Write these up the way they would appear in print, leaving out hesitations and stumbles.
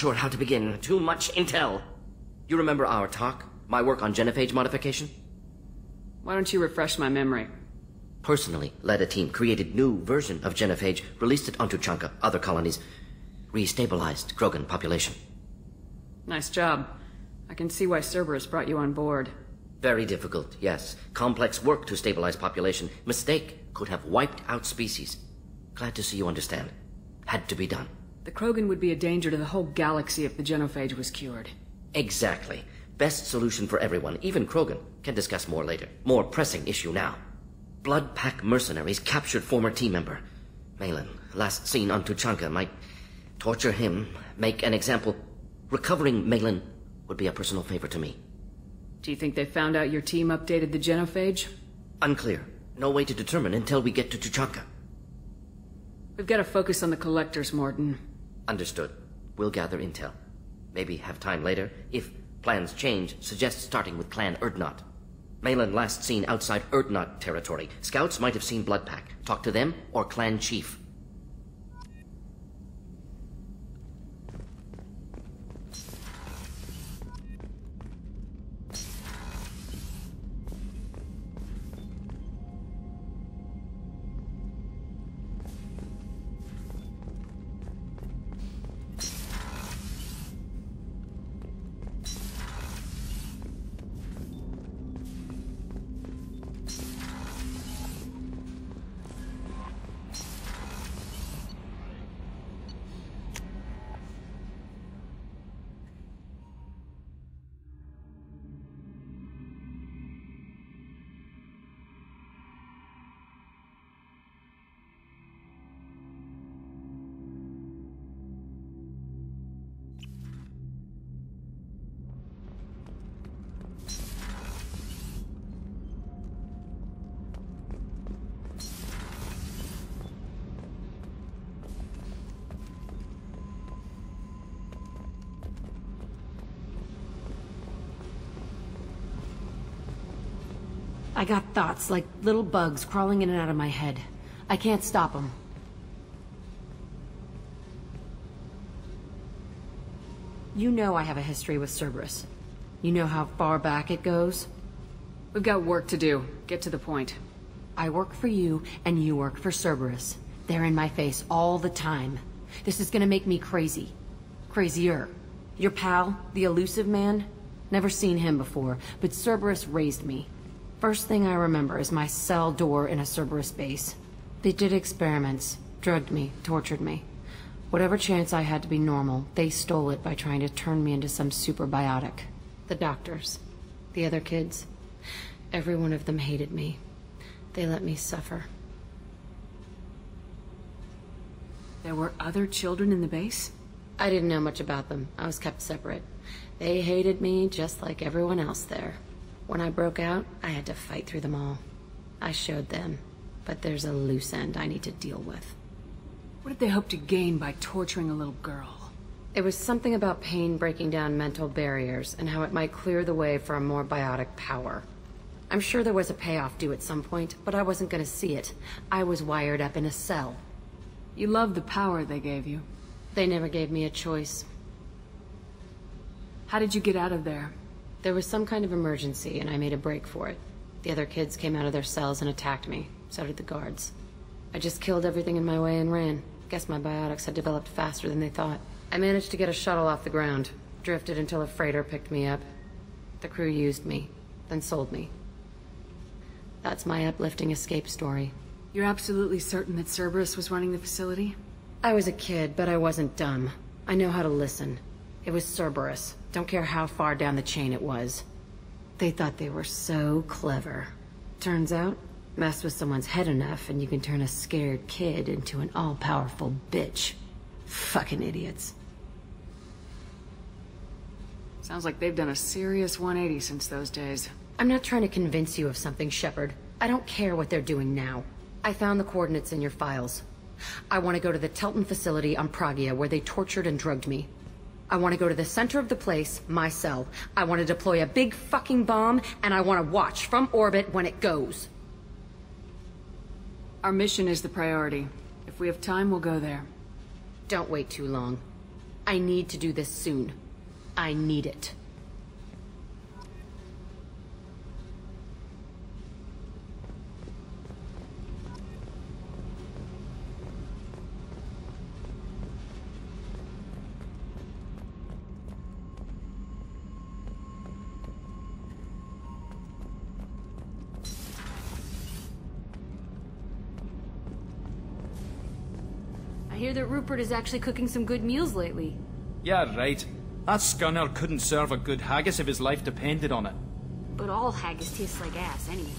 Sure how to begin. Too much intel. You remember our talk? My work on genophage modification? Why don't you refresh my memory? Personally led a team, created new version of genophage, released it onto Chanka, other colonies, restabilized Krogan population. Nice job. I can see why Cerberus brought you on board. Very difficult, yes. Complex work to stabilize population. Mistake could have wiped out species. Glad to see you understand. Had to be done. The Krogan would be a danger to the whole galaxy if the genophage was cured. Exactly. Best solution for everyone, even Krogan. Can discuss more later. More pressing issue now. Blood Pack mercenaries captured former team member. Malin, last seen on Tuchanka, might torture him, make an example. Recovering Malin would be a personal favor to me. Do you think they found out your team updated the genophage? Unclear. No way to determine until we get to Tuchanka. We've got to focus on the collectors, Morton. Understood. We'll gather intel. Maybe have time later. If plans change, suggest starting with Clan Erdnot. Malin last seen outside Erdnot territory. Scouts might have seen Blood Pack. Talk to them or Clan Chief. I got thoughts like little bugs crawling in and out of my head. I can't stop them. You know I have a history with Cerberus. You know how far back it goes? We've got work to do. Get to the point. I work for you, and you work for Cerberus. They're in my face all the time. This is gonna make me crazy. Crazier. Your pal, the elusive man? Never seen him before, but Cerberus raised me. First thing I remember is my cell door in a Cerberus base. They did experiments, drugged me, tortured me. Whatever chance I had to be normal, they stole it by trying to turn me into some super biotic. The doctors, the other kids, every one of them hated me. They let me suffer. There were other children in the base? I didn't know much about them. I was kept separate. They hated me just like everyone else there. When I broke out, I had to fight through them all. I showed them, but there's a loose end I need to deal with. What did they hope to gain by torturing a little girl? It was something about pain breaking down mental barriers and how it might clear the way for a more biotic power. I'm sure there was a payoff due at some point, but I wasn't gonna see it. I was wired up in a cell. You loved the power they gave you. They never gave me a choice. How did you get out of there? There was some kind of emergency, and I made a break for it. The other kids came out of their cells and attacked me. So did the guards. I just killed everything in my way and ran. Guess my biotics had developed faster than they thought. I managed to get a shuttle off the ground. Drifted until a freighter picked me up. The crew used me, then sold me. That's my uplifting escape story. You're absolutely certain that Cerberus was running the facility? I was a kid, but I wasn't dumb. I know how to listen. It was Cerberus. Don't care how far down the chain it was. They thought they were so clever. Turns out, mess with someone's head enough and you can turn a scared kid into an all-powerful bitch. Fucking idiots. Sounds like they've done a serious 180 since those days. I'm not trying to convince you of something, Shepard. I don't care what they're doing now. I found the coordinates in your files. I want to go to the Telton facility on Pragia where they tortured and drugged me. I want to go to the center of the place, my cell. I want to deploy a big fucking bomb, and I want to watch from orbit when it goes. Our mission is the priority. If we have time, we'll go there. Don't wait too long. I need to do this soon. I need it. I hear that Rupert is actually cooking some good meals lately. Yeah, right. That scunner couldn't serve a good haggis if his life depended on it. But all haggis tastes like ass anyway.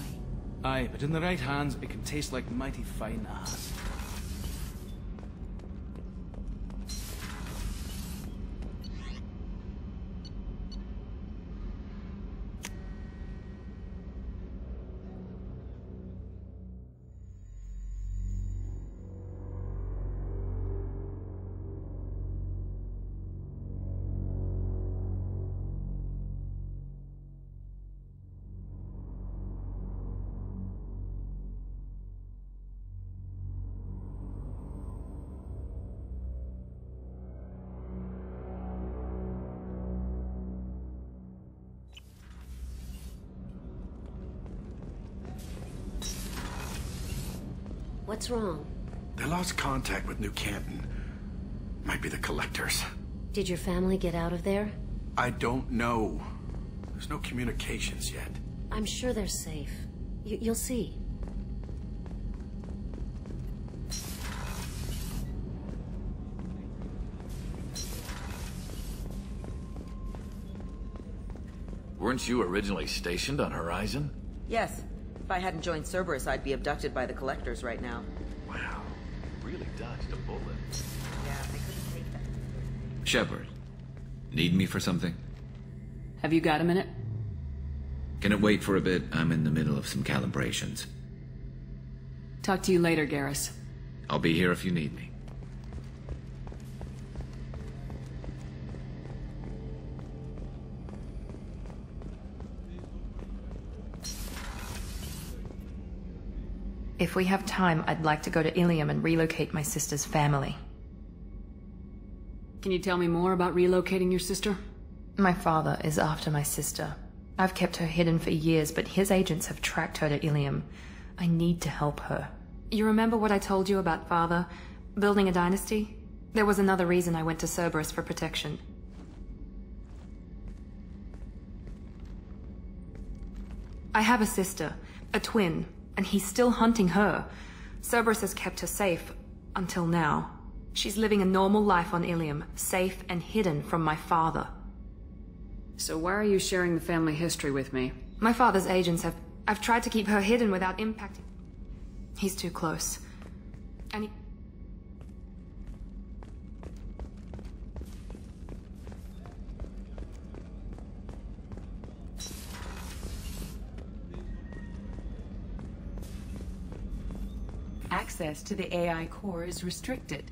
Aye, but in the right hands, it can taste like mighty fine ass. What's wrong? They lost contact with New Canton. Might be the collectors. Did your family get out of there? I don't know. There's no communications yet. I'm sure they're safe. You'll see. Weren't you originally stationed on Horizon? Yes. If I hadn't joined Cerberus, I'd be abducted by the collectors right now. Wow. Really dodged a bullet. Yeah, they couldn't take that. Shepard, need me for something? Have you got a minute? Can it wait for a bit? I'm in the middle of some calibrations. Talk to you later, Garrus. I'll be here if you need me. If we have time, I'd like to go to Ilium and relocate my sister's family. Can you tell me more about relocating your sister? My father is after my sister. I've kept her hidden for years, but his agents have tracked her to Ilium. I need to help her. You remember what I told you about father? Building a dynasty? There was another reason I went to Cerberus for protection. I have a sister, a twin, and he's still hunting her. Cerberus has kept her safe, until now. She's living a normal life on Ilium, safe and hidden from my father. So why are you sharing the family history with me? My father's agents have... I've tried to keep her hidden without impacting... He's too close. And he... Access to the AI core is restricted.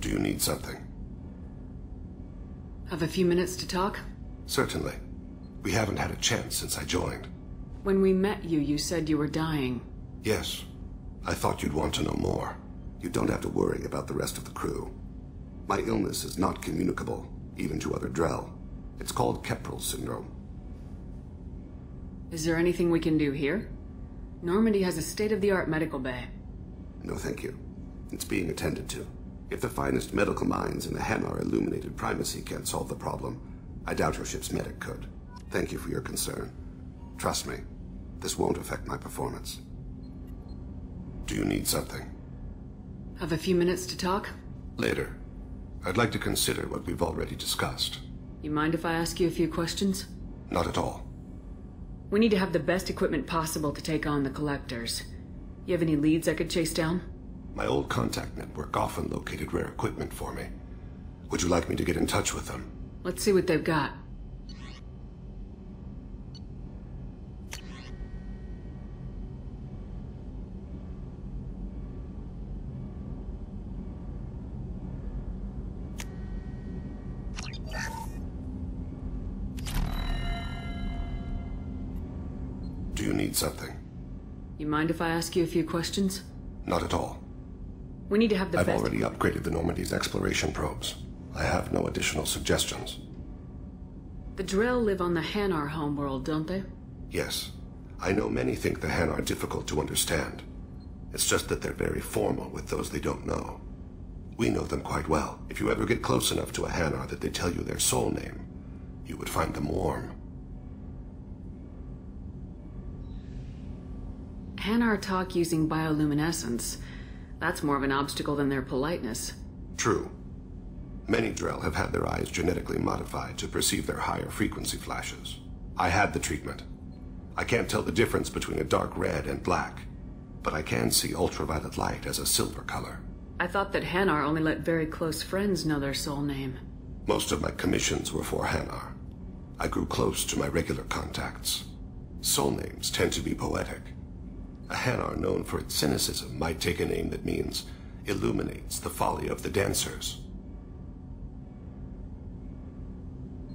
Do you need something? Have a few minutes to talk? Certainly. We haven't had a chance since I joined. When we met you, you said you were dying. Yes. I thought you'd want to know more. You don't have to worry about the rest of the crew. My illness is not communicable, even to other Drell. It's called Keprel syndrome. Is there anything we can do here? Normandy has a state-of-the-art medical bay. No, thank you. It's being attended to. If the finest medical minds in the Hanar illuminated primacy can't solve the problem, I doubt your ship's medic could. Thank you for your concern. Trust me, this won't affect my performance. Do you need something? Have a few minutes to talk? Later. I'd like to consider what we've already discussed. You mind if I ask you a few questions? Not at all. We need to have the best equipment possible to take on the collectors. You have any leads I could chase down? My old contact network often located rare equipment for me. Would you like me to get in touch with them? Let's see what they've got. Do you need something? You mind if I ask you a few questions? Not at all. We need to have the I've best... already upgraded the Normandy's exploration probes. I have no additional suggestions. The Drell live on the Hanar homeworld, don't they? Yes. I know many think the Han are difficult to understand. It's just that they're very formal with those they don't know. We know them quite well. If you ever get close enough to a Hanar that they tell you their soul name, you would find them warm. Hanar talk using bioluminescence. That's more of an obstacle than their politeness. True. Many Drell have had their eyes genetically modified to perceive their higher frequency flashes. I had the treatment. I can't tell the difference between a dark red and black, but I can see ultraviolet light as a silver color. I thought that Hanar only let very close friends know their soul name. Most of my commissions were for Hanar. I grew close to my regular contacts. Soul names tend to be poetic. A Hanar known for its cynicism might take a name that means illuminates the folly of the dancers.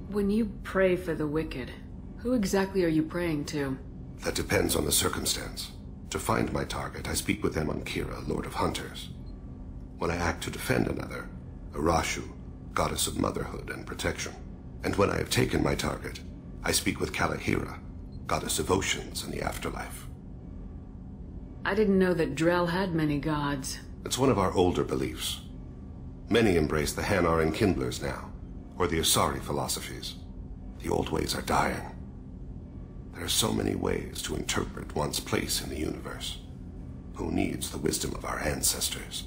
When you pray for the wicked, who exactly are you praying to? That depends on the circumstance. To find my target, I speak with them on Kira, Lord of Hunters. When I act to defend another, Arashu, goddess of motherhood and protection. And when I have taken my target, I speak with Kalahira, goddess of oceans and the afterlife. I didn't know that Drell had many gods. It's one of our older beliefs. Many embrace the Hanar and Kindlers now, or the Asari philosophies. The old ways are dying. There are so many ways to interpret one's place in the universe. Who needs the wisdom of our ancestors?